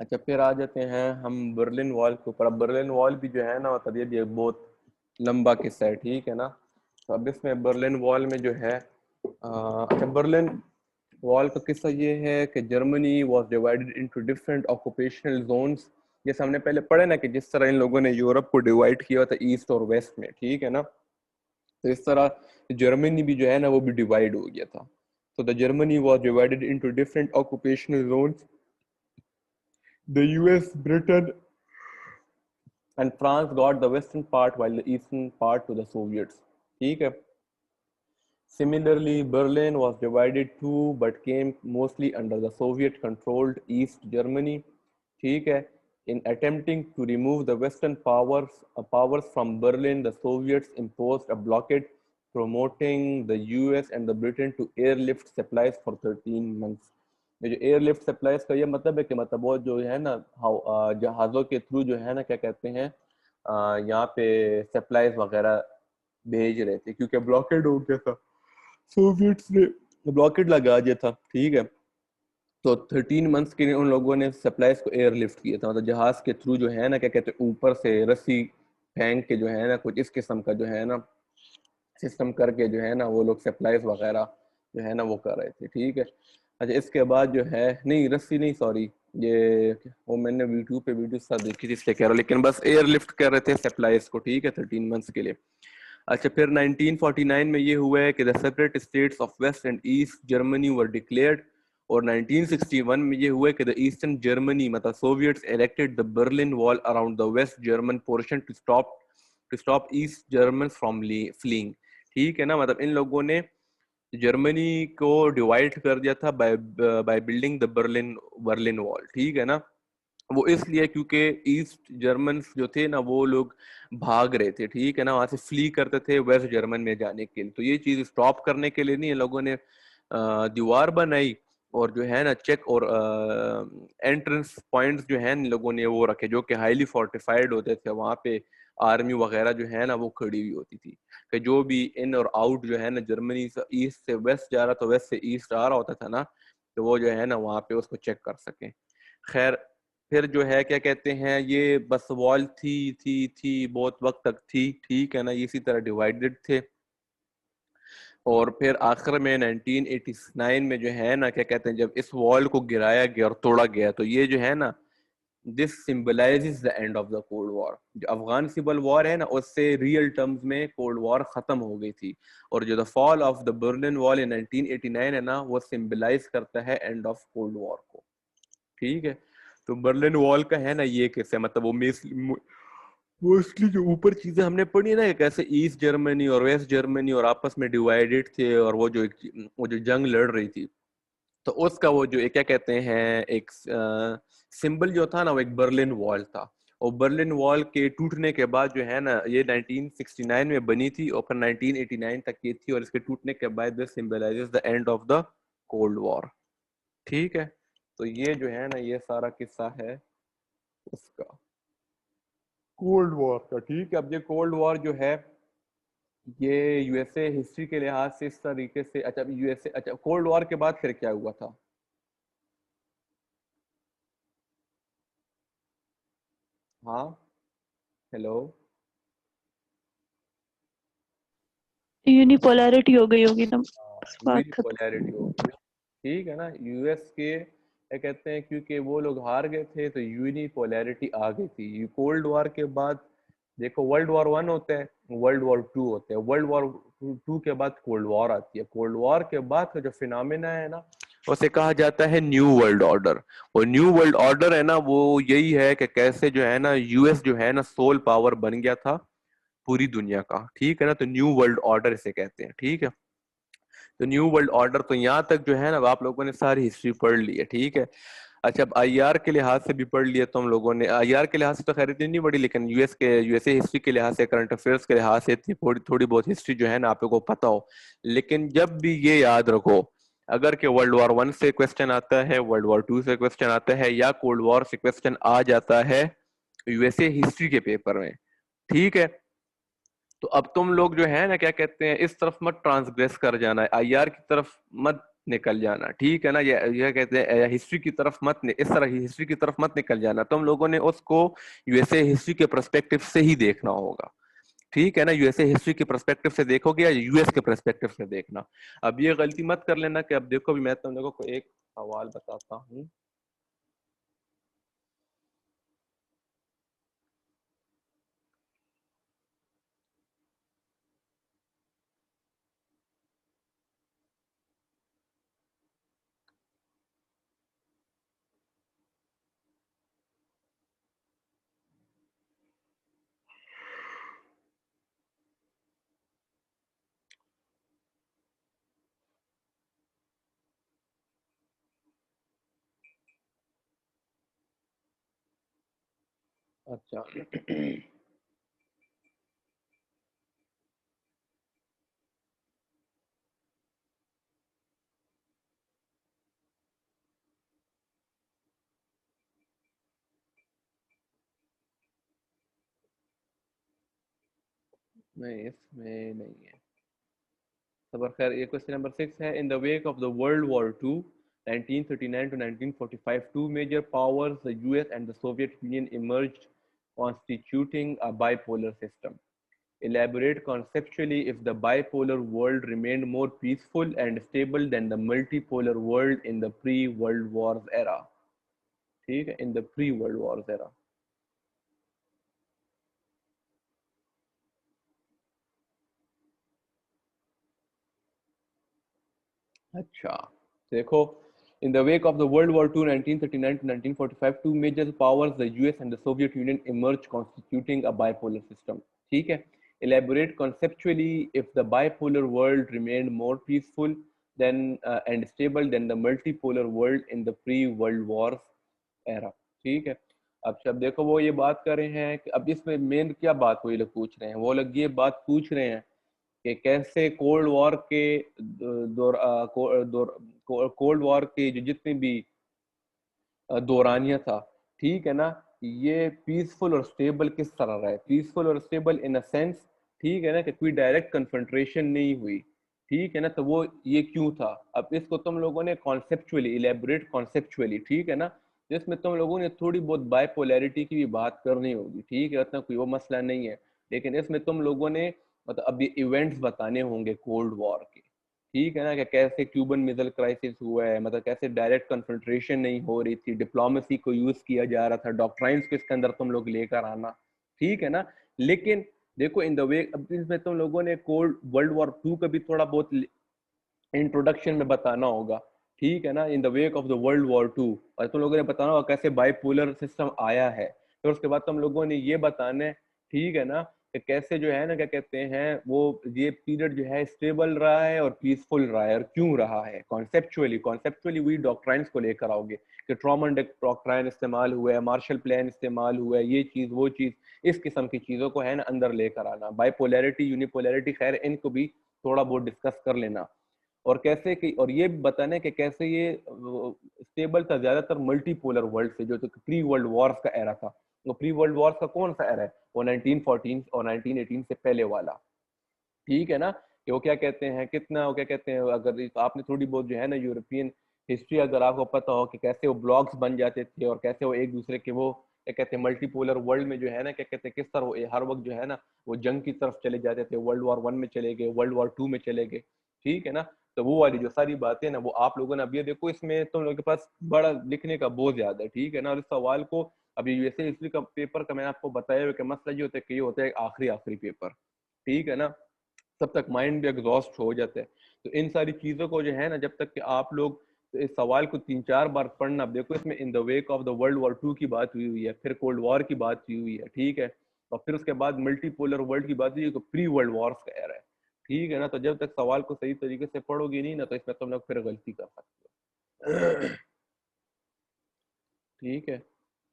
अच्छा फिर आ जाते हैं हम बर्लिन वॉल के ऊपर। अब बर्लिन वॉल भी जो है ना, मतलब ये भी एक बहुत लंबा किस्सा है, ठीक है ना। तो अब इसमें बर्लिन वॉल में जो है अच्छा बर्लिन वॉल का किस्सा ये है कि Germany was divided into different occupational zones. जैसे हमने पहले पढ़े ना कि जिस तरह इन लोगों ने यूरोप को डिवाइड किया था ईस्ट और वेस्ट में, ठीक है ना। तो इस तरह जर्मनी भी जो है ना वो भी डिवाइड हो गया था। तो the Germany was divided into different occupational zones. The US, Britain and France got the western part while the eastern part to the Soviets. ठीक है। Similarly, Berlin was divided too, but came mostly under the Soviet-controlled East Germany. ठीक है। In attempting to remove the Western powers from Berlin, the Soviets imposed a blockade, promoting the US and the Britain to airlift supplies for 13 months. ये जो airlift supplies का ये मतलब है कि मतलब वो जो है ना जहाज़ों के थ्रू जो है ना क्या कहते हैं यहाँ पे सप्लाईज वगैरह भेज रहे थे, क्योंकि ब्लॉकेड हो गया था, सोवियट्स ने ब्लॉकेड लगा दिया था, ठीक है। तो 13 मंथ्स के लिए उन लोगों ने सप्लाईज को एयरलिफ्ट किया था, मतलब जहाज के थ्रू जो है ना क्या कहते हैं ऊपर से रस्सी फेंक के जो है ना कुछ इस किस्म का जो है ना सिस्टम करके जो है ना वो लोग सप्लाईज वगैरह जो है ना वो कर रहे थे, ठीक है। अच्छा इसके बाद जो है नहीं रस्सी नहीं सॉरी ये वो मैंने यूट्यूब पे वीडियो सा देखी थी इसलिए कह रहा हूँ, लेकिन बस एयरलिफ्ट कर रहे थे सप्लाईज को, ठीक है, 13 मंथ्स के लिए। अच्छा फिर 1949 में ये हुआ है कि the separate states of west and east Germany were declared. और 1961 में ये हुआ कि द ईस्टर्न जर्मनी मतलब Soviets erected the Berlin wall around the west German portion to stop east German from fleeing. ठीक है ना, मतलब इन लोगों ने जर्मनी को डिवाइड कर दिया था by by building the Berlin Berlin wall, ठीक है ना। वो इसलिए क्योंकि ईस्ट जर्मन जो थे ना वो लोग भाग रहे थे, ठीक है ना, वहां से फ्ली करते थे वेस्ट जर्मन में जाने के लिए। तो ये चीज स्टॉप करने के लिए नहीं इन लोगों ने दीवार बनाई और जो है ना चेक और एंट्रेंस पॉइंट्स जो है इन लोगों ने वो रखे जो कि हाईली फोर्टिफाइड होते थे। वहां पे आर्मी वगैरह जो है ना वो खड़ी हुई होती थी कि जो भी इन और आउट जो है ना जर्मनी से ईस्ट से वेस्ट जा रहा तो वेस्ट से ईस्ट आ रहा होता था ना, तो वो जो है ना वहां पे उसको चेक कर सके। खैर फिर जो है क्या कहते हैं ये बस वॉल थी बहुत वक्त तक थी, ठीक है ना, इसी तरह डिवाइडेड थे। और फिर आखिर में 1989 में जो है ना क्या कहते हैं जब इस वॉल को गिराया गया और तोड़ा गया तो ये जो है ना this symbolises the end of the cold war. जो अफगान सिविल वॉर है ना उससे रियल टर्म्स में कोल्ड वॉर खत्म हो गई थी। और जो the fall of the Berlin wall in 1989 है ना वो सिंबलाइज करता है एंड ऑफ कोल्ड वॉर को, ठीक है। तो बर्लिन वॉल का है ना ये कैसे मतलब वो मोस्टली जो ऊपर चीजें हमने पढ़ी है ना कैसे ईस्ट जर्मनी और वेस्ट जर्मनी और आपस में डिवाइडेड थे और वो जो जंग लड़ रही थी तो उसका वो जो क्या कहते हैं एक सिंबल जो था ना वो एक बर्लिन वॉल था। और बर्लिन वॉल के टूटने के बाद जो है ना ये 1969 में बनी थी और फिर 1989 तक ये थी और इसके टूटने के बाद this symbolises the end of the cold war, ठीक है। तो ये जो है ना ये सारा किस्सा है उसका कोल्ड वॉर का, ठीक है। अब ये कोल्ड वॉर जो है ये यूएसए हिस्ट्री के लिहाज से इस तरीके से अच्छा यूएसए अच्छा कोल्ड वॉर के बाद फिर क्या हुआ था? हाँ, हेलो। यूनिपोलैरिटी हो गई होगी ना, बस बात खत्म। यूनिपोलैरिटी हो गई, ठीक है ना। यूएस के क्या कहते हैं क्योंकि वो लोग हार गए थे तो यूनिपोलैरिटी आ गई थी। कोल्ड वॉर के बाद देखो वर्ल्ड वॉर वन होता है, वर्ल्ड वॉर टू होता है, वर्ल्ड वॉर टू के बाद कोल्ड वॉर आती है। कोल्ड वॉर के बाद का जो फिनोमेना है ना उसे कहा जाता है न्यू वर्ल्ड ऑर्डर। और न्यू वर्ल्ड ऑर्डर है ना वो यही है कि कैसे जो है ना यूएस जो है ना सोल पावर बन गया था पूरी दुनिया का, ठीक है ना। तो न्यू वर्ल्ड ऑर्डर इसे कहते हैं, ठीक है। तो न्यू वर्ल्ड ऑर्डर तो यहाँ तक जो है ना आप लोगों ने सारी हिस्ट्री पढ़ ली है, ठीक है। अच्छा अब आईआर के लिहाज से भी पढ़ लिया तो हम लोगों ने आईआर के लिहाज से तो खैर इतनी नहीं पढ़ी लेकिन यूएसए हिस्ट्री के लिहाज से करंट अफेयर्स के लिहाज से इतनी थोड़ी थोड़ी बहुत हिस्ट्री जो है ना आप लोगों को पता हो। लेकिन जब भी ये याद रखो अगर के वर्ल्ड वॉर वन से क्वेश्चन आता है, वर्ल्ड वॉर टू से क्वेश्चन आता है या कोल्ड वॉर से क्वेश्चन आ जाता है यूएसए हिस्ट्री के पेपर में, ठीक है। तो अब तुम लोग जो है ना क्या कहते हैं इस तरफ मत ट्रांसग्रेस कर जाना है, आईआर की तरफ मत निकल जाना, ठीक है ना। ये कहते हैं हिस्ट्री की तरफ मत, इस तरह ही हिस्ट्री की तरफ मत निकल जाना। तुम लोगों ने उसको यूएसए हिस्ट्री के पर्सपेक्टिव से ही देखना होगा, ठीक है ना। यूएसए हिस्ट्री के पर्सपेक्टिव से देखोगे या यूएस के पर्सपेक्टिव से देखना। अब ये गलती मत कर लेना कि अब देखो भी मैं तुम लोगों को एक सवाल बताता हूँ। अच्छा नहीं, इसमें नहीं है। तो पर खैर, ये क्वेश्चन नंबर 6 है। In the wake of the world war two 1939 to 1945, two major powers, the US and the Soviet Union, emerged, constituting a bipolar system. Elaborate conceptually if the bipolar world remained more peaceful and stable than the multipolar world in the pre-World Wars era. ठीक है, in the pre-World Wars era. अच्छा देखो, in the wake of the World War II, 1939 to 1945, two major powers, the US and the Soviet Union, emerged, constituting a bipolar system. ठीक है, elaborate conceptually if the bipolar world remained more peaceful than and stable than the multipolar world in the pre-World Wars era. ठीक है, अब जब देखो वो ये बात कर रहे हैं कि अब इसमें मेन क्या बात वो ये लोग पूछ रहे हैं, वो लोग ये बात पूछ रहे हैं कि कैसे कोल्ड वॉर के कोल्ड वॉर के जो जितने भी दौरानिया था, ठीक है ना, ये पीसफुल और स्टेबल किस तरह रहा है। पीसफुल और स्टेबल इन अ सेंस, ठीक है ना, कि कोई डायरेक्ट कन्फ्रंट्रेशन नहीं हुई, ठीक है ना। तो वो ये क्यों था, अब इसको तुम लोगों ने कॉन्सेप्चुअली इलेबोरेट कॉन्सेप्चुअली, ठीक है ना, जिसमें तुम लोगों ने थोड़ी बहुत बाइपोलैरिटी की भी बात करनी होगी, ठीक है, उतना कोई वो मसला नहीं है। लेकिन इसमें तुम लोगों ने मतलब अभी इवेंट्स बताने होंगे कोल्ड वॉर के, ठीक है ना, कि कैसे क्यूबन मिसाइल क्राइसिस हुआ है, मतलब कैसे डायरेक्ट कन्फ्रंट्रेशन नहीं हो रही थी, डिप्लोमेसी को यूज किया जा रहा था, डॉक्ट्राइंस को इसके अंदर तुम लोग लेकर आना, ठीक है ना। लेकिन देखो इन द वे, अब इसमें तुम लोगों ने कोल्ड वर्ल्ड वॉर टू का भी थोड़ा बहुत इंट्रोडक्शन में बताना होगा, ठीक है ना, in the wake of the world war two, और तुम लोगों ने बताना होगा कैसे बाइपोलर सिस्टम आया है। फिर उसके बाद तुम लोगों ने ये बताना है, ठीक है ना, कि कैसे जो है ना क्या कहते हैं वो ये पीरियड जो है स्टेबल रहा है और पीसफुल रहा है और क्यों रहा है। कॉन्सेप्चुअली कॉन्सेप्चुअली वही डॉक्ट्राइंस को लेकर आओगे कि ट्रॉमन डॉक्ट्राइन इस्तेमाल हुआ है, मार्शल प्लान इस्तेमाल हुआ है, ये चीज वो चीज, इस किस्म की चीजों को है ना अंदर लेकर आना। बाइपोलैरिटी यूनिपोलैरिटी खैर इनको भी थोड़ा बहुत डिस्कस कर लेना, और कैसे कि और ये बताने कि कैसे ये स्टेबल था ज्यादातर मल्टीपोलर वर्ल्ड से, जो प्री वर्ल्ड वॉर्स का एरा था। वो प्री वर्ल्ड वॉर्स का कौन सा एरा है, वो 1914 और 1918 से पहले वाला, ठीक है ना। कि वो क्या कहते हैं, कितना वो क्या कहते हैं, अगर आपने थोड़ी बहुत जो है ना यूरोपियन हिस्ट्री अगर आपको पता हो कि कैसे वो ब्लॉक्स बन जाते थे और कैसे वो एक दूसरे के वो क्या कहते हैं मल्टीपोलर वर्ल्ड में जो है ना क्या कहते हैं किस तरह वो हर वक्त जो है ना वो जंग की तरफ चले जाते थे, वर्ल्ड वॉर वन में चले गए, वर्ल्ड वॉर टू में चले गए, ठीक है ना। तो वो वाली जो सारी बातें ना वो आप लोगों ने अब ये देखो, इसमें तुम लोगों के पास बड़ा लिखने का बोझ ज्यादा है, ठीक है ना। और इस सवाल को अभी वैसे हिस्ट्री का पेपर का मैंने आपको बताया हुआ कि मसला ये होता है कि ये होता है आखिरी आखिरी पेपर, ठीक है ना, तब तक माइंड भी एग्जॉस्ट हो जाता है। तो इन सारी चीजों को जो है ना जब तक कि आप लोग इस सवाल को 3-4 बार पढ़ना, देखो इसमें in the wake of the world war two की बात हुई हुई है, फिर कोल्ड वॉर की बात हुई हुई है, ठीक है, और फिर उसके बाद मल्टीपोलर वर्ल्ड की बात हुई है, तो प्री वर्ल्ड वॉर्स का एरा है, ठीक है ना। तो जब तक सवाल को सही तरीके से पढ़ोगे नहीं ना तो इसमें तुम लोग फिर गलती कर सकते हो ठीक है।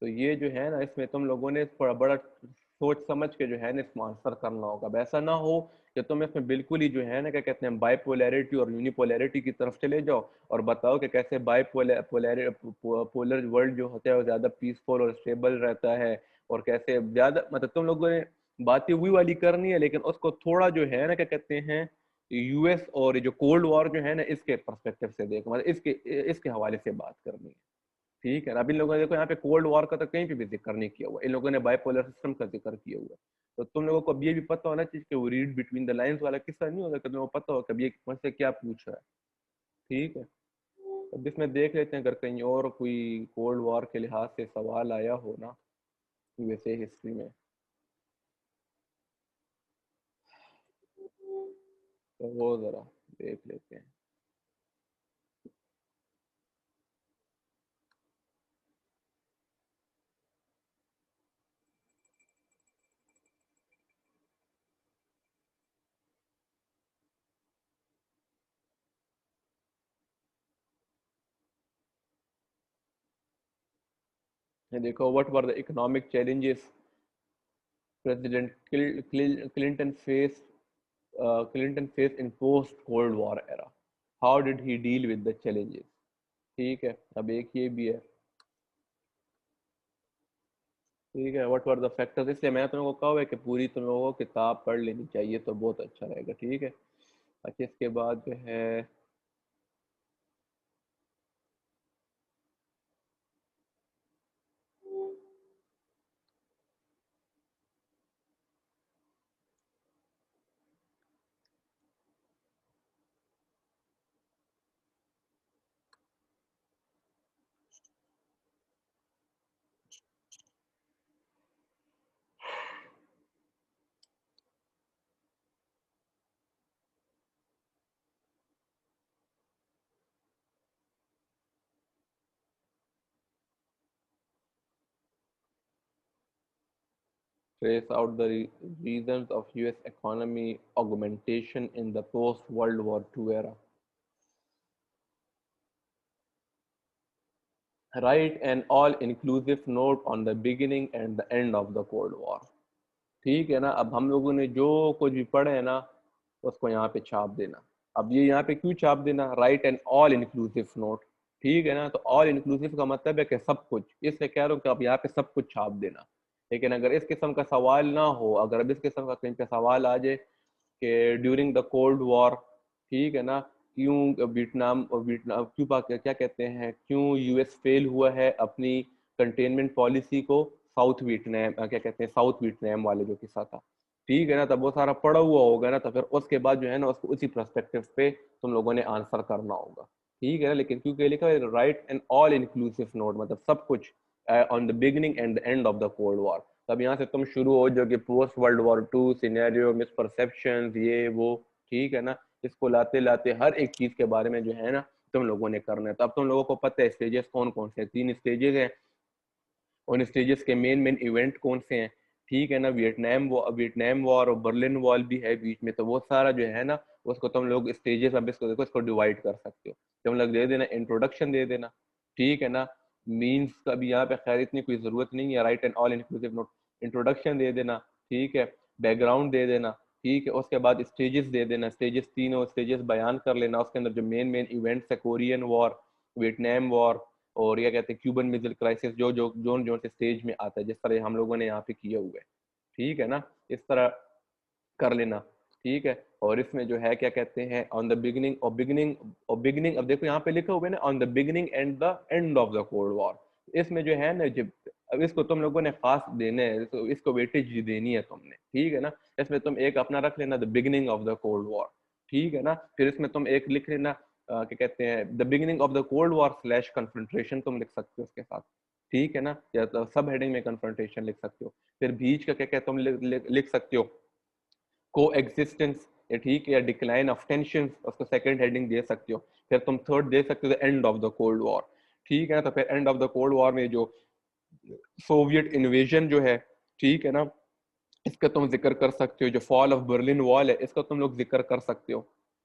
तो ये जो है ना इसमें तुम लोगों ने थोड़ा बड़ा सोच समझ के जो है ना इसमें आंसर करना होगा। वैसा ना हो कि तुम इसमें बिल्कुल ही जो है ना क्या कहते हैं बाइपोलैरिटी और यूनिपोलैरिटी की तरफ चले जाओ और बताओ कि कैसे पोलर वर्ल्ड जो होता है वो ज्यादा पीसफुल और स्टेबल रहता है, और कैसे ज्यादा मतलब तुम लोगों ने बातें वही वाली करनी है लेकिन उसको थोड़ा जो है ना क्या कहते हैं यूएस और ये जो कोल्ड वॉर जो है ना, इसके पर्सपेक्टिव से देखो, मतलब इसके इसके हवाले से बात करनी है, ठीक है। अब इन लोगों ने देखो यहाँ पे कोल्ड वॉर का तो कहीं पे भी जिक्र नहीं किया हुआ, इन लोगों ने बाइपोलर सिस्टम का जिक्र किया हुआ है। तो तुम लोगों को अब ये भी पता होना चाहिए कि वो रीड बिटवीन द लाइंस वाला किस्सा नहीं होगा कि तुम्हें पता हो कभी ये मुझसे क्या पूछ रहा है, ठीक है। अब इसमें देख लेते हैं अगर कहीं और कोई कोल्ड वॉर के लिहाज से सवाल आया हो ना यूएसए हिस्ट्री में, तो वो जरा देख लेते हैं। ये देखो, what were the economic challenges president Clinton face in post Cold War era. How did he deal with the challenges? ठीक है, अब एक ये भी है, ठीक है। व्हाट वर द फैक्टर्स, इसलिए मैं तुम लोगों को कहा है कि पूरी तुम लोगों को किताब पढ़ लेनी चाहिए तो बहुत अच्छा रहेगा, ठीक है। अच्छा, इसके बाद जो है trace out the reasons of US economy augmentation in the post World War II era. Write an all-inclusive note on the beginning and the end of the Cold War. ठीक है ना। अब हम लोगों ने जो कुछ भी पढ़े है ना, उसको यहाँ पे छाप देना। अब ये यहाँ पे क्यों छाप देना, write an all inclusive note, ठीक है ना। तो ऑल इंक्लूसिव का मतलब है कि सब कुछ, इसलिए कह रहा हूँ कि अब यहाँ पे सब कुछ छाप देना। लेकिन अगर इस किस्म का सवाल ना हो, अगर अब इस किस्म का कहीं पे सवाल आ जाए कि ड्यूरिंग द कोल्ड वॉर, ठीक है ना, क्यों वियतनाम वियतनाम क्यों क्या कहते हैं, क्यों यूएस फेल हुआ है अपनी कंटेनमेंट पॉलिसी को साउथ वियतनाम क्या कहते हैं साउथ वियतनाम वाले जो किस्सा था, ठीक है ना। तब वो सारा पड़ा हुआ होगा ना, तो फिर उसके बाद जो है ना उसको उसी पर्सपेक्टिव पे तुम लोगों ने आंसर करना होगा, ठीक है ना। लेकिन क्योंकि लिखा है write an all inclusive note, मतलब सब कुछ on the beginning and the end of the cold war. तब यहाँ से तुम शुरू हो जो कि post world war two scenario misperception ये वो, ठीक है ना। इसको लाते लाते हर एक चीज के बारे में जो है ना तुम लोगों ने करना है। तो अब तुम लोगों को पता है स्टेजेस कौन कौन से हैं, 3 स्टेजेस हैं। उन स्टेजेस के मेन मेन इवेंट कौन से हैं, ठीक है ना। वियतनाम वॉर और बर्लिन वॉल भी है बीच में, तो वो सारा जो है ना उसको तुम लोग स्टेजेस, अब इसको देखो, इसको डिवाइड कर सकते हो। तुम लोग दे देना, इंट्रोडक्शन दे देना, ठीक है ना। मीन्स का भी यहाँ पे खैर इतनी कोई जरूरत नहीं है, right and all inclusive note, introduction दे देना, ठीक है, बैकग्राउंड दे देना, ठीक है। उसके बाद स्टेजेस दे देना, स्टेजेस तीनों स्टेजेस बयान कर लेना, उसके अंदर जो मेन मेन इवेंट्स है, कोरियन वॉर, वियतनाम वॉर और क्या कहते हैं क्यूबन मिसाइल क्राइसिस, जो जो जोन जोन से स्टेज में आता है, जिस तरह हम लोगों ने यहाँ पे किया हुआ है, ठीक है ना। इस तरह कर लेना, ठीक है। और इसमें जो है क्या कहते हैं ऑन द बिगिनिंग और बिगिनिंग, अब देखो यहाँ पे लिखा हुआ है ना on the beginning and the end of the cold war. इसमें जो है ना जब अब इसको तुम लोगों ने खास देने है, तो इसको वेटेज देनी है तुमने, ठीक है ना। इसमें तुम एक अपना रख लेना the beginning of the cold war, ठीक है ना। फिर इसमें तुम एक लिख लेना क्या कहते हैं the beginning of the cold war slash confrontation, तुम लिख सकते हो उसके साथ, ठीक है ना। या तो सब हेडिंग में कन्फ्रंट्रेशन लिख सकते हो। फिर बीच का क्या कहते हो तुम लिख सकते हो को एग्जिस्टेंस, या ठीक है, या डिक्लाइन ऑफ टेंशन, उसको सेकंड हेडिंग दे सकते हो। फिर तुम थर्ड दे सकते हो and of the cold war, ठीक है ना। तो फिर and of the cold war में जो सोवियत इन्वेजन जो है, ठीक है ना, इसका तुम जिक्र कर सकते हो। जो फॉल ऑफ बर्लिन वॉल है इसका तुम लोग जिक्र कर सकते हो,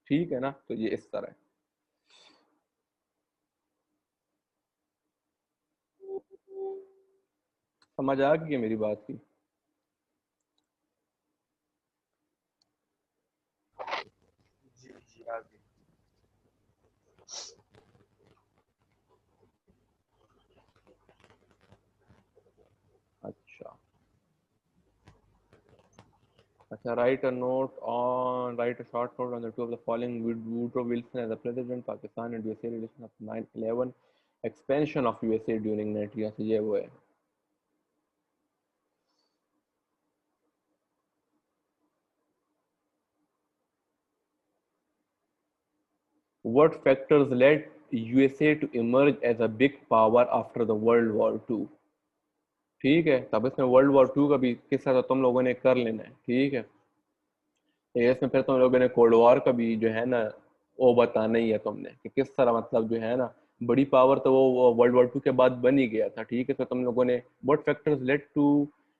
ठीक है ना। तो ये इस तरह है। समझ आ गई है मेरी बात की? जी जी आगे। अच्छा अच्छा, write a short note on the two of the following: Woodrow Wilson as the president, Pakistan and USA relation of 9/11, expansion of USA during 90 years. ये वो है. What factors led USA to emerge as a big power after the World War II? ठीक है, तब इसमें world war to का भी किस्सा तो तुम लोगों ने कर लेना है. ठीक है, इसमें फिर तुम लोगों ने कोल्ड वॉर का भी जो है ना वो बताना ही है तुमने कि किस तरह मतलब जो है ना बड़ी पावर तो वो वर्ल्ड वॉर टू के बाद बन ही गया था. ठीक है, तो तुम लोगों ने what factors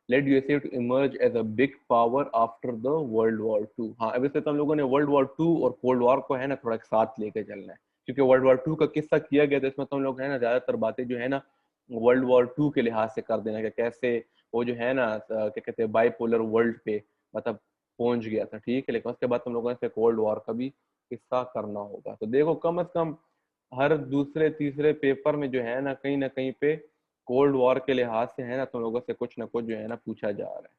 led USA to emerge as a big power after the world war two. हाँ, अब इसमें तुम लोगों ने वर्ल्ड वॉर टू और कोल्ड वॉर को है ना थोड़ा साथ लेके चलना है, क्योंकि वर्ल्ड वॉर टू का किस्सा किया गया था. इसमें तुम लोग है ना ज्यादातर बातें जो है ना वर्ल्ड वॉर टू के लिहाज से कर देना कि कैसे वो जो है ना क्या कहते हैं बाइपोलर वर्ल्ड पे मतलब पहुंच गया था. ठीक है, लेकिन उसके बाद तुम लोगों ने कोल्ड वॉर का भी किस्सा करना होगा. तो देखो कम से कम हर दूसरे तीसरे पेपर में जो है ना कहीं पे कोल्ड वॉर के लिहाज से है ना तुम लोगों से कुछ ना कुछ जो है ना पूछा जा रहा है.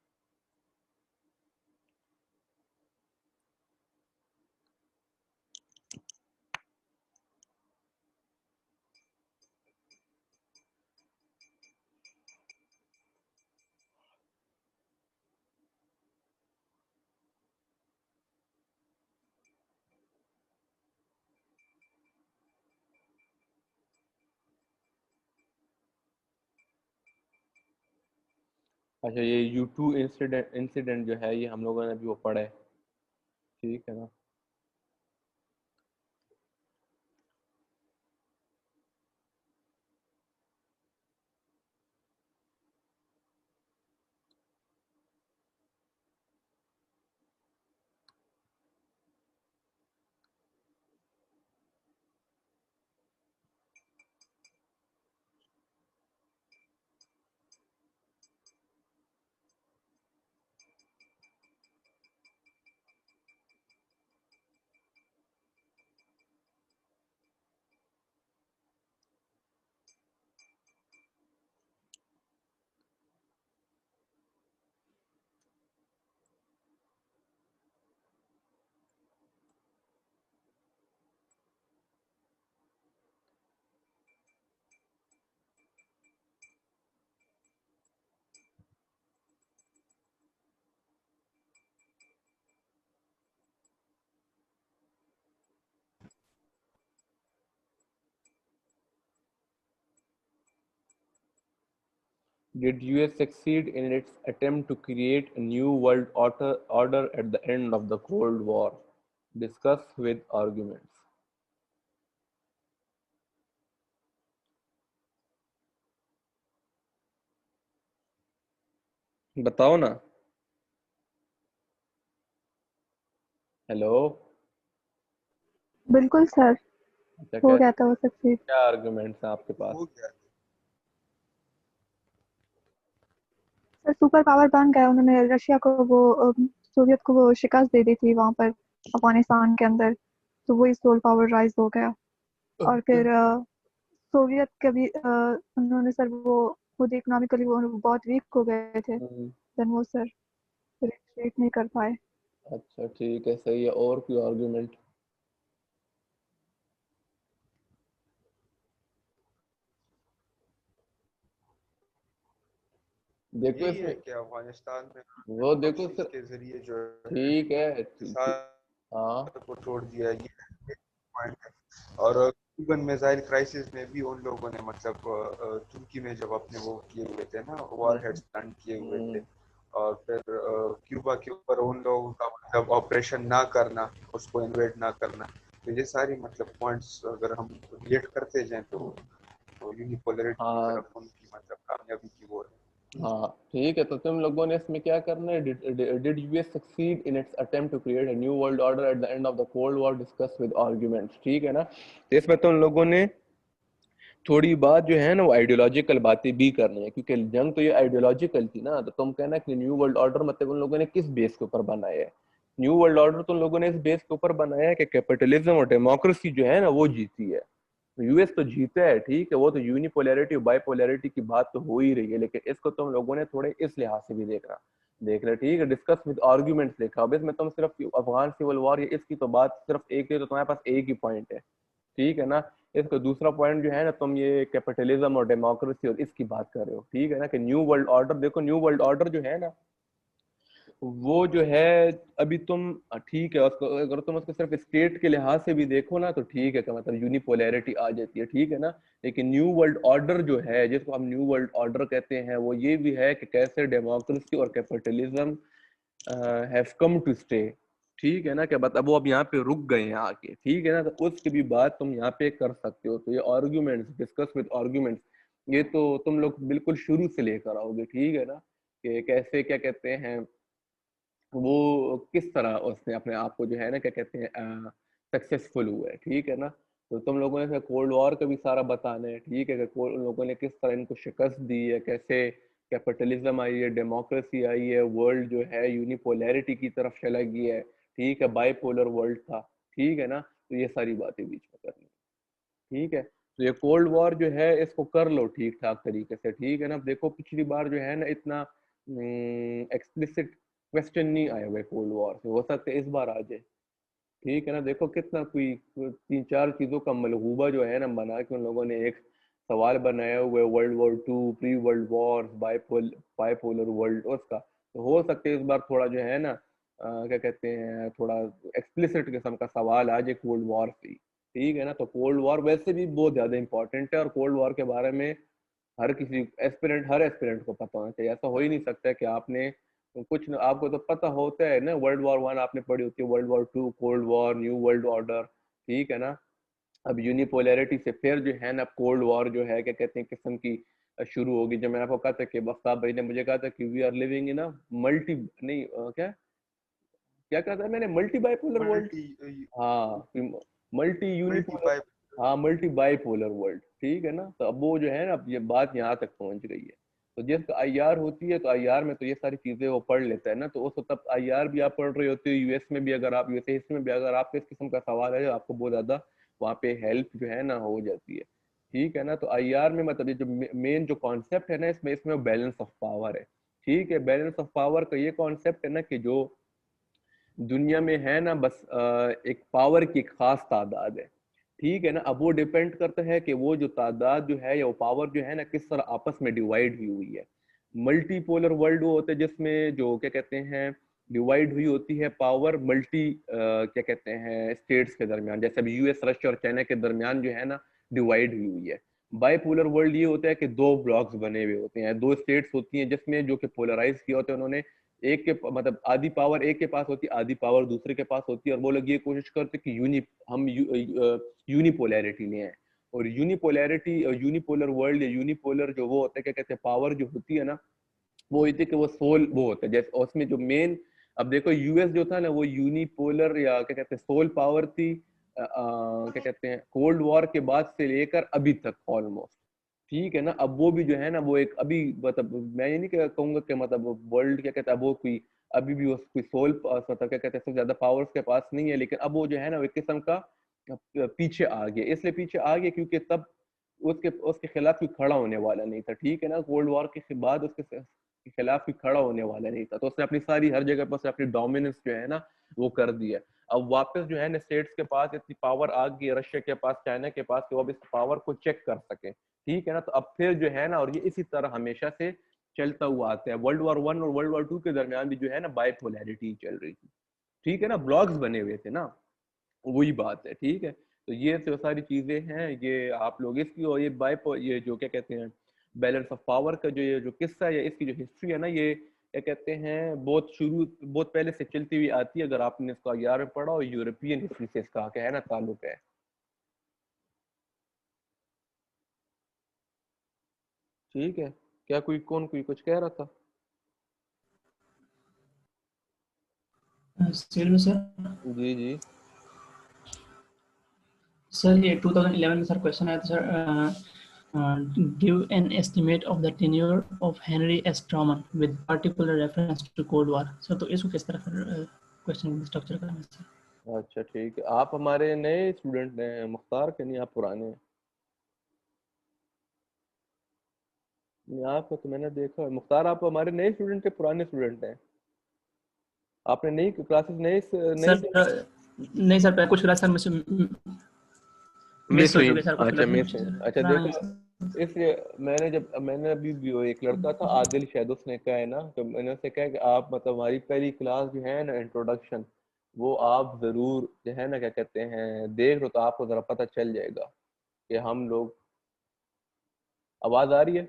अच्छा, ये U2 इंसिडेंट जो है ये हम लोगों ने भी वो पढ़ा है. ठीक है ना. Did US succeed in its attempt to create a new order at the end of the Cold War? Discuss with arguments. बताओ ना. हेलो. बिल्कुल सर, अच्छा, हो क्या गया था वो सक्सेस. क्या आर्गुमेंट्स हैं आपके पास? हो गया. सर सुपर पावर बन गया, उन्होंने रशिया को वो सोवियत को वो शिकस्त दे दी थी वहां पर अफगानिस्तान के अंदर, तो वही सोल पावर राइज हो गया. और फिर सोवियत के भी उन्होंने सर वो खुद इकोनॉमिकली वो बहुत वीक हो गए थे, देन वो सर रिट्रीट नहीं कर पाए. अच्छा, ठीक है, सही है. और कोई आर्गुमेंट? देखो यही है इसमें कि अफगानिस्तान में वो देखो प्रॉक्सीज सर. के जरिए जो है ठीक है, ठीक है. साथ हाँ. को छोड़ दिया, ये पॉइंट है. और क्यूबन मिसाइल क्राइसिस में भी उन लोगों ने मतलब तुर्की में जब अपने वो किए हुए थे ना वॉर हेड्स प्लान किए हुए थे, और फिर क्यूबा के ऊपर उन लोगों का मतलब ऑपरेशन ना करना, उसको इन्वेड ना करना, तो ये सारी मतलब पॉइंट्स अगर हम रिलेट करते जाएं तो यूनिपोलरिटी की हाँ. तरफ उनकी मतलब कामयाबी की वो है. हाँ, ठीक है, तो तुम लोगों ने इसमें क्या करना है? Did US succeed in its attempt to create a new world order at the end of the cold war? Discuss with arguments. ठीक है ना. तो इसमें तुम लोगों ने थोड़ी बात जो है ना वो आइडियोलॉजिकल बातें भी करनी है, क्योंकि जंग तो ये आइडियोलॉजिकल थी ना. तो तुम कहना कि न्यू वर्ल्ड ऑर्डर मतलब उन लोगों ने किस बेस के ऊपर बनाया है? न्यू वर्ल्ड ऑर्डर तो उन लोगों ने इस बेस के ऊपर बनाया है कि कैपिटलिज्म और डेमोक्रेसी जो है ना वो जीती है. यूएस तो जीता है, ठीक है, वो तो यूनिपोलैरिटी और बाइपोलैरिटी की बात तो हो ही रही है, लेकिन इसको तुम लोगों ने थोड़े इस लिहाज से भी देखना. देख रहे, ठीक है, डिस्कस विद आर्गुमेंट्स लिखा। अब इसमें तुम सिर्फ अफगान सिविल वॉर या इसकी तो बात सिर्फ एक है, तो तुम्हारे पास एक ही पॉइंट है, ठीक है ना। इसका दूसरा पॉइंट जो है ना, तुम ये कैपिटलिज्म और डेमोक्रेसी और इसकी बात कर रहे हो, ठीक है ना, कि न्यू वर्ल्ड ऑर्डर। देखो न्यू वर्ल्ड ऑर्डर जो है ना, वो जो है अभी तुम, ठीक है, उसको अगर तुम उसको सिर्फ स्टेट के लिहाज से भी देखो ना तो ठीक है, का मतलब यूनिपोलैरिटी आ जाती है, ठीक है ना। लेकिन न्यू वर्ल्ड ऑर्डर जो है, जिसको हम न्यू वर्ल्ड ऑर्डर कहते हैं, वो ये भी है कि कैसे डेमोक्रेसी और capitalism have come to stay, ठीक है ना, कि मतलब वो अब यहाँ पे रुक गए हैं आके, ठीक है ना। तो उसकी भी बात तुम यहाँ पे कर सकते हो। तो ये आर्ग्यूमेंट्स, डिस्कस विद आर्ग्यूमेंट्स, ये तो तुम लोग बिल्कुल शुरू से लेकर आओगे, ठीक है ना, कि कैसे क्या कहते हैं वो, किस तरह उसने अपने आप को जो है ना क्या कहते हैं सक्सेसफुल हुआ है, ठीक है ना। तो तुम लोगों ने कोल्ड वॉर का भी सारा बताना है, ठीक है, कि उन लोगों ने किस तरह इनको शिकस्त दी है, कैसे कैपिटलिज्म आई है, डेमोक्रेसी आई है, वर्ल्ड जो है यूनिपोलैरिटी की तरफ चला गया है, ठीक है, बाइपोलर वर्ल्ड था, ठीक है ना। तो ये सारी बातें बीच में करनी, ठीक है। तो ये कोल्ड वॉर जो है इसको कर लो ठीक ठाक तरीके से, ठीक है ना। देखो पिछली बार जो है ना इतना एक्सप्लिसिट क्वेश्चन नहीं आए हुए कोल्ड वॉर से, हो सकता है इस बार आ जाए, ठीक है ना। देखो कितना कोई 3-4 चीजों का मलगूबा जो है ना बना के उन लोगों ने एक सवाल बनाया हुआ है, world war 2, pre world war, bipolar world, उसका। तो हो सकता है इस बार थोड़ा जो है ना क्या कहते हैं, थोड़ा एक्सप्लिसिट किस्म का सवाल आ जाए कोल्ड वॉर से, ठीक है ना। तो कोल्ड वॉर वैसे भी बहुत ज्यादा इंपॉर्टेंट है, और कोल्ड वॉर के बारे में हर एस्पिरेंट को पता होना चाहिए। ऐसा हो ही नहीं सकता कि आपने कुछ न, आपको तो पता होता है ना, वर्ल्ड वॉर 1 आपने पढ़ी होती है, world war 2, cold war, new world order, ठीक है ना। अब यूनिपोलैरिटी से फिर जो है ना कोल्ड वॉर जो है क्या कहते हैं किस्म की शुरू होगी। जब मैंने आपको कहा था कि वफ्ताब भाई ने मुझे कहा था कि we are living in a multi, नहीं क्या क्या कहा था मैंने, मल्टी बाइपोलर वर्ल्ड, मल्टी हाँ, मल्टी मल्टी यूनिपोलर, बाय हाँ मल्टी बाइपोलर वर्ल्ड, ठीक है ना। तो अब वो जो है ना, अब ये बात यहाँ तक पहुंच गई है। तो जिसका आईआर होती है, तो आईआर में तो ये सारी चीजें वो पढ़ लेता है ना। तो उस तब आईआर भी आप पढ़ रहे होते हो, यूएस में भी, अगर आप यूएसए हिस्ट्री में भी अगर आपको इस किस्म का सवाल है, आपको बहुत ज्यादा वहाँ पे हेल्प जो है ना हो जाती है, ठीक है ना। तो आईआर में मतलब ये जो मेन जो कॉन्सेप्ट है ना, इसमें इसमें बैलेंस ऑफ पावर है, ठीक है। बैलेंस ऑफ पावर का ये कॉन्सेप्ट है ना कि जो दुनिया में है ना, बस एक पावर की एक खास तादाद है, ठीक है ना। अब वो डिपेंड करता है कि वो जो तादाद जो है या वो पावर जो है ना किस तरह आपस में डिवाइड हुई हुई है। मल्टीपोलर वर्ल्ड वो होते हैं जिसमें जो क्या कहते हैं डिवाइड हुई होती है पावर मल्टी क्या कहते हैं स्टेट्स के दरमियान, जैसे अभी यूएस, रशिया और चाइना के दरमियान जो है ना डिवाइड हुई हुई है। बाइपोलर वर्ल्ड ये होता है कि दो ब्लॉक्स बने हुए होते हैं, दो स्टेट्स होती हैं जिसमें जो कि पोलराइज किया होता है उन्होंने, एक के मतलब आधी पावर एक के पास होती है, आधी पावर दूसरे के पास होती है, और वो लोग ये कोशिश करते कि हम यूनिपोलैरिटी ले आए। और यूनिपोलर वर्ल्ड या यूनिपोलर जो वो होता है क्या कहते हैं पावर जो होती है ना, वो होती है कि वो सोल वो होता है, जैसे उसमें जो मेन, अब देखो यूएस जो था ना वो यूनिपोलर या क्या कहते हैं सोल पावर थी क्या कहते हैं कोल्ड वॉर के बाद से लेकर अभी तक ऑलमोस्ट, ठीक है ना। अब वो भी जो है ना वो एक अभी मतलब मैं ये नहीं कहूंगा कि मतलब वर्ल्ड क्या कहते हैं अब वो कोई अभी भी उस कोई सोल मतलब क्या कहते हैं सबसे ज्यादा पावर उसके पास नहीं है, लेकिन अब वो जो है ना एक किस्म का पीछे आ गया। इसलिए पीछे आ गया क्योंकि तब उसके उसके खिलाफ कोई खड़ा होने वाला नहीं था, ठीक है ना। कोल्ड वॉर के बाद उसके खिलाफ कोई खड़ा होने वाला नहीं था, तो उसने अपनी सारी हर जगह पर अपनी डोमिनेंस जो है ना वो कर दी है। अब वापस जो है ना स्टेट्स के पास इतनी पावर आ गई, रशिया के पास, चाइना के पास, कि वो अब इस पावर को चेक कर सके, ठीक है ना। तो अब फिर जो है ना, और ये इसी तरह हमेशा से चलता हुआ आता है। वर्ल्ड वॉर 1 और वर्ल्ड वॉर 2 के दरमियान भी जो है ना बाइपोलैरिटी चल रही थी, ठीक है ना, ब्लॉक्स बने हुए थे ना, वही बात है, ठीक है। तो ये तो सारी चीजें हैं, ये आप लोग इसकी, और ये जो क्या कहते हैं बैलेंस ऑफ पावर का जो ये जो किस्सा है, इसकी जो हिस्ट्री है ना, ये क्या कहते हैं बहुत पहले से चलती हुई आती है। अगर आपने इसको 11 में पढ़ा, और यूरोपियन हिस्ट्री से इसका क्या है ना ताल्लुक है, ठीक है। क्या कोई कुछ कह रहा था? सेल में सर, जी जी। सर ये 2011 में सर क्वेश्चन आया था sir, give an estimate of the tenure of Henry S Truman with particular reference to cold war. Sir तो इसको किस तरह सर क्वेश्चन स्ट्रक्चर करना है सर? अच्छा ठीक है, आप हमारे नए स्टूडेंट हैं मुख्तार के, नहीं आप पुराने हैं? नहीं, आपको तो मैंने देखा है मुख्तार, आप हमारे नए स्टूडेंट के पुराने स्टूडेंट हैं? आपने नई क्लासेस नई सर नहीं सर, कुछ क्लास सर मिस मिस हो हुई? चुके सर, कुछ अच्छा क्लास मिस मिस हुई। सर। अच्छा हाँ देखो, yes, sir। इसलिए मैंने अभी भी वो एक लड़का था आदिल शायद, उसने कहा है ना, तो मैंने उससे कहा कि आप मतलब हमारी पहली क्लास जो है ना इंट्रोडक्शन, वो आप जरूर जो है ना क्या कहते हैं देख लो, तो आपको जरा पता चल जाएगा कि हम लोग, आवाज आ रही है?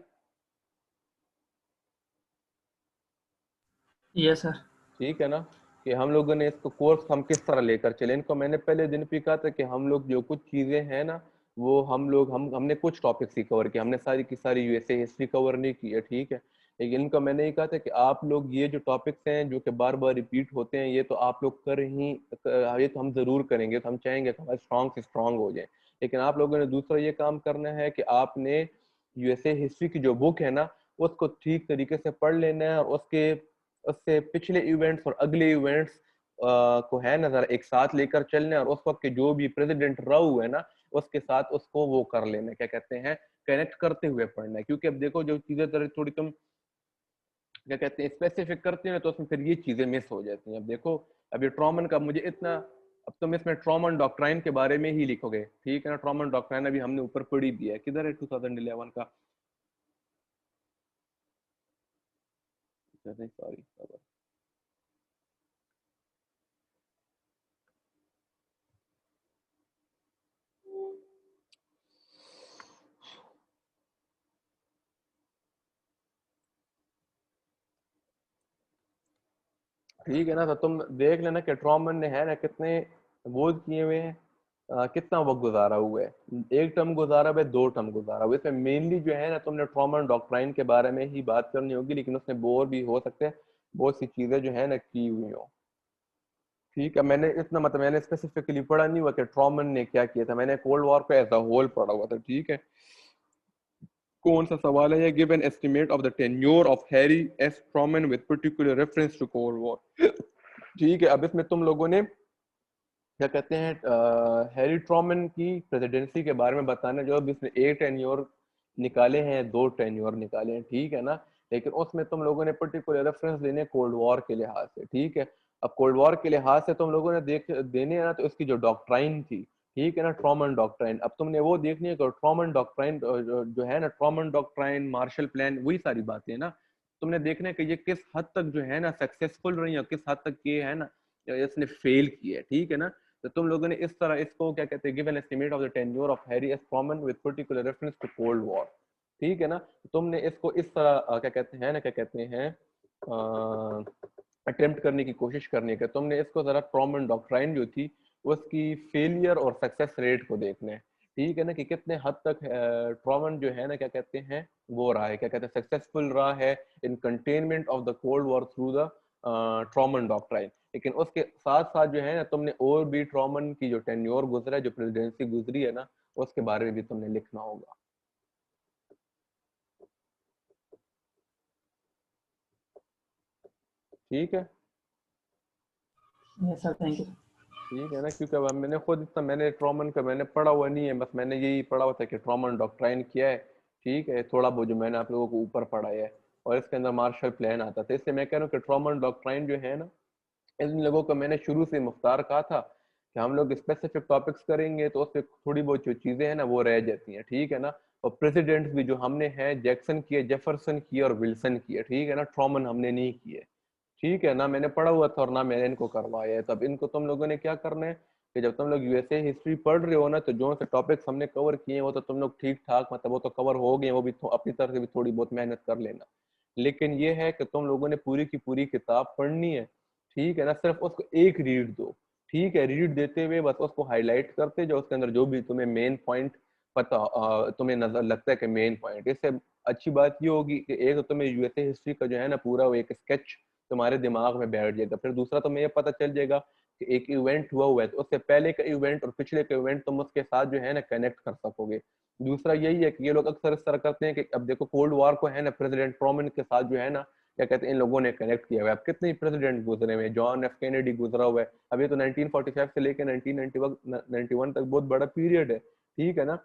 Yes sir. ठीक है ना, कि हम लोगों ने इसको कोर्स हम किस तरह लेकर चले। इनको मैंने पहले दिन भी कहा था कि हम लोग जो कुछ चीजें हैं ना, वो हमने कुछ टॉपिक्स ही कवर किए, हमने सारी की सारी यूएसए हिस्ट्री कवर नहीं की है, ठीक है। लेकिन इनको मैंने ये कहा था कि आप लोग ये जो टॉपिक्स हैं जो कि बार बार रिपीट होते हैं, ये तो आप लोग ये तो हम जरूर करेंगे, तो हम चाहेंगे कि हमारे स्ट्रांग से स्ट्रांग हो जाए। लेकिन आप लोगों ने दूसरा ये काम करना है कि आपने यूएसए हिस्ट्री की जो बुक है ना, उसको ठीक तरीके से पढ़ लेना है, और उससे पिछले इवेंट्स और अगले इवेंट्स को है ना जरा एक साथ लेकर चलने, और उस वक्त के जो भी प्रेसिडेंट रहा हुआ है ना, उसके साथ उसको वो कर लेना, क्या कहते हैं, कनेक्ट करते हुए पढ़ना है। क्योंकि अब देखो जो चीजें थोड़ी तुम क्या कहते हैं स्पेसिफिक करते हैं तो उसमें फिर ये चीजें मिस हो जाती हैं। अब देखो, अब ये ट्रॉमन का मुझे इतना, अब तुम इसमें ट्रॉमन डॉक्ट्राइन के बारे में ही लिखोगे, ठीक है ना। ट्रॉमन डॉक्ट्राइन अभी हमने ऊपर पढ़ी भी है, किधर है 2011 का, सॉरी। ठीक है ना, तो तुम देख लेना कि ट्रॉमन ने है ना कितने वो किए हुए हैं, कितना वक्त गुजारा हुआ है, एक टर्म गुजारा हुआ है, दो टर्म गुजारा हुआ है। इसमें मेनली जो है ना तुमने ट्रॉमन डॉक्ट्राइन के बारे में ही बात करनी होगी, लेकिन उसमें बोर भी हो सकते हैं, बहुत सी चीजें जो है ना की हुई हो। ठीक है, मैंने इतना मतलब मैंने स्पेसिफिकली पढ़ा नहीं हुआ कि ट्रॉमन ने क्या किया था, मैंने कोल्ड वॉर को एज अ होल पढ़ा हुआ था, ठीक है। कौन सा सवाल है ये? Give an estimate of the tenure of Harry S Truman with particular reference to cold war. ठीक है, अब इसमें तुम लोगों ने क्या कहते हैं हैरी ट्रॉमन की प्रेसिडेंसी के बारे में बताना, जो अब इसने एक टेन्योर निकाले हैं, दो टेन्योर निकाले हैं, ठीक है ना। लेकिन उसमें तुम लोगों ने पर्टिकुलर रेफरेंस देने कोल्ड वॉर के लिहाज से, ठीक है। अब कोल्ड वॉर के लिहाज से तुम लोगों ने देने हैं ना, तो इसकी जो डॉक्ट्राइन थी, ठीक है ना, ट्रॉमन डॉक्ट्राइन, अब तुमने वो देखनी है कि ट्रॉमन डॉक्ट्राइन जो है ना, ट्रॉमन डॉक्ट्राइन, मार्शल प्लान, वही सारी बातें है ना। तुमने देखना है कि ये किस हद तक जो है ना सक्सेसफुल रही है, किस हद तक ये है ना इसने फेल किया है, ठीक है ना। तो तुम लोगों ने इस तरह इसको क्या कहते हैं, give an estimate of the tenure of Harry S Truman with particular reference to cold war, ठीक है ना। तो तुमने इसको इस तरह क्या कहते हैं ना, क्या कहते हैं अटेम्प्ट करने की कोशिश करनी है। तुमने इसको जरा ट्रूमन डॉक्ट्राइन जो थी उसकी फेलियर और सक्सेस रेट को देखना है, ठीक है ना, कि कितने हद तक ट्रूमन जो है ना क्या कहते हैं वो रहा है, क्या कहते हैं सक्सेसफुल रहा है in containment of the cold war through the Truman doctrine. लेकिन उसके साथ साथ जो है ना तुमने और भी ट्रॉमन की जो टेन्योर गुजरा है, जो प्रेसिडेंसी गुजरी है ना, उसके बारे में भी तुमने लिखना होगा, ठीक है। Yes sir, thank you. ठीक है ना, क्योंकि अब मैंने खुद इतना मैंने ट्रॉमन का मैंने पढ़ा हुआ नहीं है, बस मैंने यही पढ़ा हुआ था कि ट्रॉमन डॉक्ट्राइन किया है, ठीक है, थोड़ा बहुत जो मैंने आप लोगों को ऊपर पढ़ा है, और इसके अंदर मार्शल प्लान आता था। इसलिए मैं कह रहा हूँ कि ट्रॉमन डॉक्ट्राइन जो है ना, इन लोगों को मैंने शुरू से मुख्तार कहा था कि हम लोग स्पेसिफिक टॉपिक्स करेंगे तो उससे थोड़ी बहुत जो चीजें हैं ना वो रह जाती हैं, ठीक है ना। और प्रेसिडेंट भी जो हमने है, जैक्सन किए, जेफरसन किए और विल्सन किए, ठीक है ना, ट्रॉमन हमने नहीं किए, ठीक है ना। मैंने पढ़ा हुआ था और ना मैंने इनको करवाया है। तब इनको तुम लोगों ने क्या करना है कि जब तुम लोग यूएसए हिस्ट्री पढ़ रहे हो ना, तो जो से टॉपिक्स हमने कवर किए हैं वो तो तुम लोग ठीक ठाक मतलब वो तो कवर हो गए, वो भी अपनी तरफ से भी थोड़ी बहुत मेहनत कर लेना। लेकिन ये है कि तुम लोगों ने पूरी की पूरी किताब पढ़नी है, ठीक है ना। सिर्फ उसको एक रीड दो, ठीक है, रीड देते हुए बस उसको हाईलाइट करते जाओ, उसके अंदर जो भी तुम्हें मेन पॉइंट तुम्हें नजर लगता है कि मेन पॉइंट। इससे अच्छी बात ये होगी कि एक तो तुम्हें यूएसए हिस्ट्री का जो है ना पूरा वो एक स्केच तुम्हारे दिमाग में बैठ जाएगा। फिर दूसरा तुम्हें ये पता चल जाएगा कि एक इवेंट हुआ है तो उससे पहले का इवेंट और पिछले का इवेंट तुम उसके साथ जो है ना कनेक्ट कर सकोगे। दूसरा यही है कि ये लोग अक्सर इस तरह करते हैं कि अब देखो कोल्ड वॉर को है ना प्रेसिडेंट ट्रूमन के साथ जो है ना क्या कहते हैं इन लोगों ने कनेक्ट किया हुआ है। अब कितने प्रेसिडेंट गुजरे हुए हैं, जॉन एफ कैनेडी गुजरा हुआ है, अभी तो 1945 से लेकर 1991 तक बहुत बड़ा पीरियड है, ठीक है ना।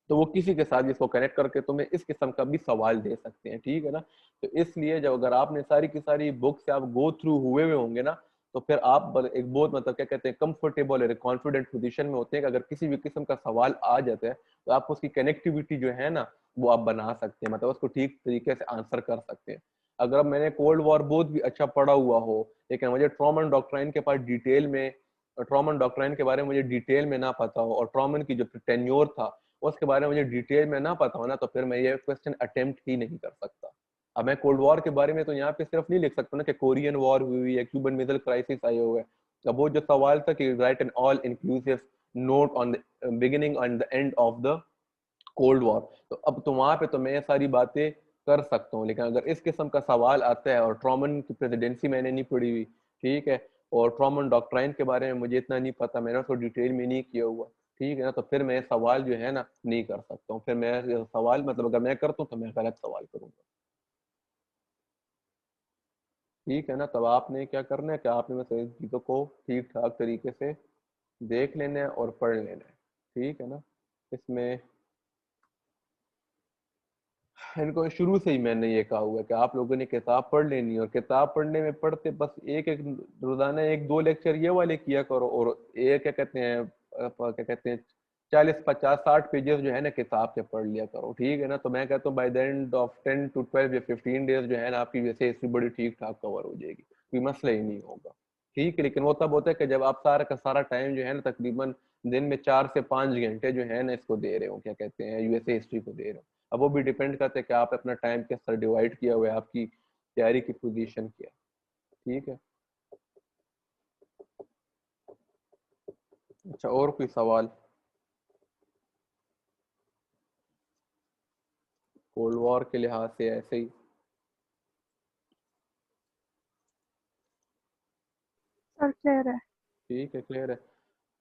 तो वो किसी के साथ इसको कनेक्ट करके तुम्हें इस किस्म का भी सवाल दे सकते हैं, ठीक है ना। तो इसलिए जब अगर आपने सारी की सारी बुक से आप गो थ्रू हुए हुए होंगे ना, तो फिर आप एक बहुत मतलब क्या कहते हैं कंफर्टेबल और कॉन्फिडेंट पोजीशन में होते हैं कि अगर किसी भी किस्म का सवाल आ जाता है तो आप उसकी कनेक्टिविटी जो है ना वो आप बना सकते हैं, मतलब उसको ठीक तरीके से आंसर कर सकते हैं। अगर मैंने कोल्ड वॉर बहुत भी अच्छा पढ़ा हुआ हो लेकिन मुझे ट्रॉमन डॉक्ट्राइन के पास डिटेल में ट्रॉमन डॉक्ट्राइन के बारे में मुझे डिटेल में ना पता हो और ट्रॉमन की जो टेन्योर था उसके बारे में मुझे डिटेल में ना पता हो ना, तो फिर मैं ये क्वेश्चन अटेम्प्ट ही नहीं कर सकता। अब मैं कोल्ड वॉर के बारे में तो यहाँ पे सिर्फ नहीं लिख सकता ना कि कोरियन वॉर हुई है, क्यूबन मिसाइल क्राइसिस आए हुए हैं। अब वो जो सवाल था कि write an all inclusive note on the beginning and the end of the cold war, तो अब तो वहां पे तो मैं ये सारी बातें कर सकता हूँ। लेकिन अगर इस किस्म का सवाल आता है और ट्रॉमन की प्रेसिडेंसी मैंने नहीं पढ़ी हुई, ठीक है, और ट्रॉमन डॉक्ट्राइन के बारे में मुझे इतना नहीं पता, मैंने उसको डिटेल में नहीं किया हुआ, ठीक है ना, तो फिर मैं सवाल जो है ना नहीं कर सकता हूँ। फिर मैं सवाल मतलब अगर मैं करता हूँ तो मैं गलत सवाल करूंगा, ठीक है ना। तब आपने क्या करना है कि आपने बस इन चीज़ों को ठीक ठाक तरीके से देख लेना है और पढ़ लेना है, ठीक है ना। इसमें इनको शुरू से ही मैंने ये कहा हुआ है कि आप लोगों ने किताब पढ़ लेनी है और किताब पढ़ने में पढ़ते बस एक एक रोजाना एक दो लेक्चर ये वाले किया करो और एक क्या कहते हैं 40 50 60 पेजेस जो है ना किताब के पढ़ लिया करो, ठीक है ना। तो मैं कहता हूँ by the end of 10 to 12 या 15 डेज जो है ना आपकी वैसे हिस्ट्री बड़ी ठीक ठाक कवर हो जाएगी, कोई मसला ही नहीं होगा, ठीक है। लेकिन वो तब होता है कि जब आप सारा का सारा टाइम जो है ना तकरीबन दिन में 4 से 5 घंटे जो है ना इसको दे रहे हो, क्या कहते हैं यूएसए हिस्ट्री को दे रहे हो। अब वो भी डिपेंड करता है कि आप अपना टाइम किस तरह डिवाइड किया हुआ है, आपकी तैयारी की पोजीशन क्या है, ठीक है। अच्छा, और कोई सवाल कोल्ड वॉर के लिहाज से ऐसे ही? सर क्लियर है। ठीक है, क्लियर है।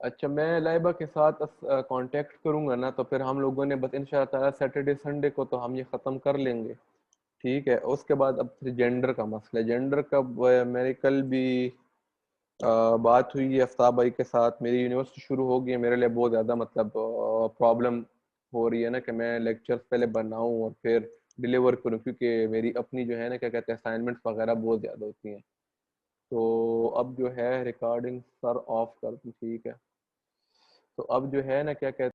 अच्छा, मैं लाइबा के साथ कांटेक्ट करूंगा ना, तो फिर हम लोगों ने बस इंशाल्लाह ताला सैटरडे संडे को तो हम ये ख़त्म कर लेंगे, ठीक है। उसके बाद अब फिर जेंडर का मसला है, जेंडर का मेरी कल भी बात हुई है आफ्ताब भाई के साथ। मेरी यूनिवर्सिटी शुरू हो गई है, मेरे लिए बहुत ज़्यादा मतलब प्रॉब्लम हो रही है ना कि मैं लेक्चर्स पहले बनाऊं और फिर डिलीवर करूं, क्योंकि मेरी अपनी जो है ना क्या कहते हैं असाइनमेंट्स वगैरह बहुत ज़्यादा होती हैं। तो अब जो है रिकॉर्डिंग सर ऑफ कर दूं, ठीक है। तो अब जो है ना क्या कहते